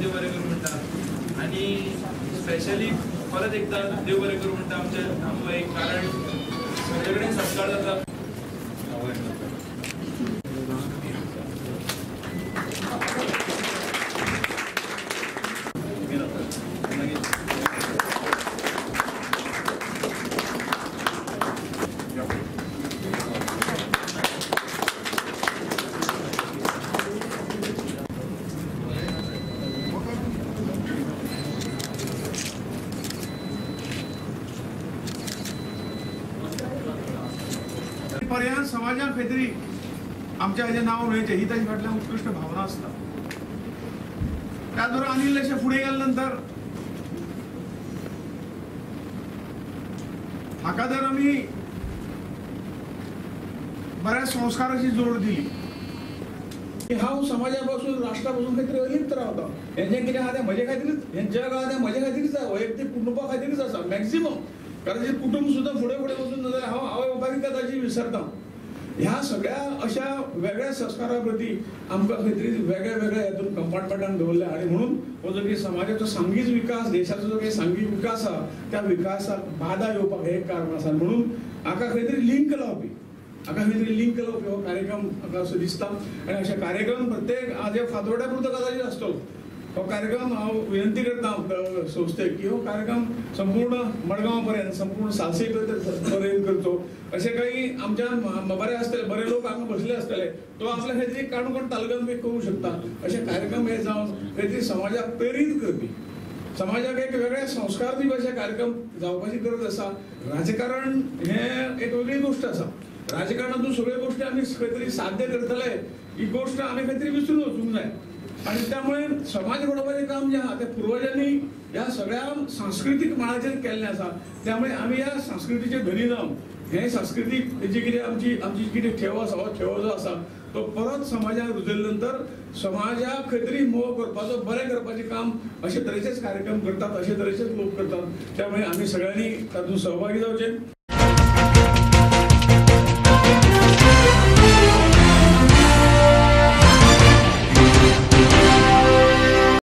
देव बरें करूं म्हणटा आनी स्पेशली परत एकदा देव बरें करूं म्हणटा आमचो एक कारण सगळे कडेन सत्कार जाता पर्याय समाजा खातीर आमच्या हेजें नांव न्हयचें ही ताचे फाटल्यान उत्कृश्ट भावना आसता. त्याच बरोबर आनी इल्लेशें फुडें गेले नंतर हाका जर आमी बऱ्याच संस्काराची जोड दिली हांव समाजा पासून राष्ट्रा पासून खंय तरी अलिप्त रावता. हें कितें आहा तें म्हजे खातीरच हें जग आहा तें म्हजे खातीरच आहा वैयक्तीक कुटुंबा खातीरच आसा मॅक्सिमम. कारण कुटुंब सुद्धा फुडें फुडें वचून जाल्यार हांव आवय बापायक ताची विसरता. ह्या सगळ्या अशा वेगळ्या संस्कारा प्रती आमकां खंय तरी वेगळ्या वेगळ्या हेतून कंपार्टमेंटान दवरल्या आनी म्हणून हो जो की समाजाचो सांघीक विकास देशाचो जो काही सांघीक विकास आहा त्या विकासाक बाधा येवपाक हे एक कारण आसा. म्हणून हाका खंय तरी लिंक लावपी हो कार्यक्रम म्हाका असो दिसता. आनी अशे कार्यक्रम प्रत्येक आज फातोड्या पुरतो कदाचित आसतलो. हो कार्यक्रम हांव विनंती करता संस्थेक की हो कार्यक्रम संपूर्ण मडगांव पर्यंत संपूर्ण सालसे पर्यंत करचो. असे काही आमच्या बरे आसतले बरे लोक हांगा बसले आसतले तो आपल्या खंय तरी काणकोण तालुक्यांत बी करूं शकता. असे कार्यक्रम हे जावन खंय तरी समाजाक प्रेरीत करपी समाजाक एक वेगळे संस्कार दिवपी अशे कार्यक्रम जावपाची गरज आसा. राजकारण हे एक वेगळी गोष्ट आसा. राजकारणातून सगळ्यो गोष्टी आमी खंय तरी साध्य करतले ही गोष्ट आमी खंय तरी विसरून वचूंक जाय. आणि त्यामुळे समाज घडोवपाचें काम जे आहा ते पुर्वजांनी ह्या सगळ्या सांस्कृतिक मळाचेर केल्लें आसा. त्यामुळे आमी ह्या संस्कृतीचे धनी जावन हे सांस्कृतीक जी कितें आमची कितें ठेव आसा हो ठेव जो आसा तो परत समाजाक रुजले नंतर समाजाक खंय तरी मोग करपाचो बरें करपाचें काम अशे तरेचेच कार्यक्रम करतात अशे तरेचेच लोक करतात. त्यामुळे आमी सगळ्यांनी तातूंत सहभागी जावचें.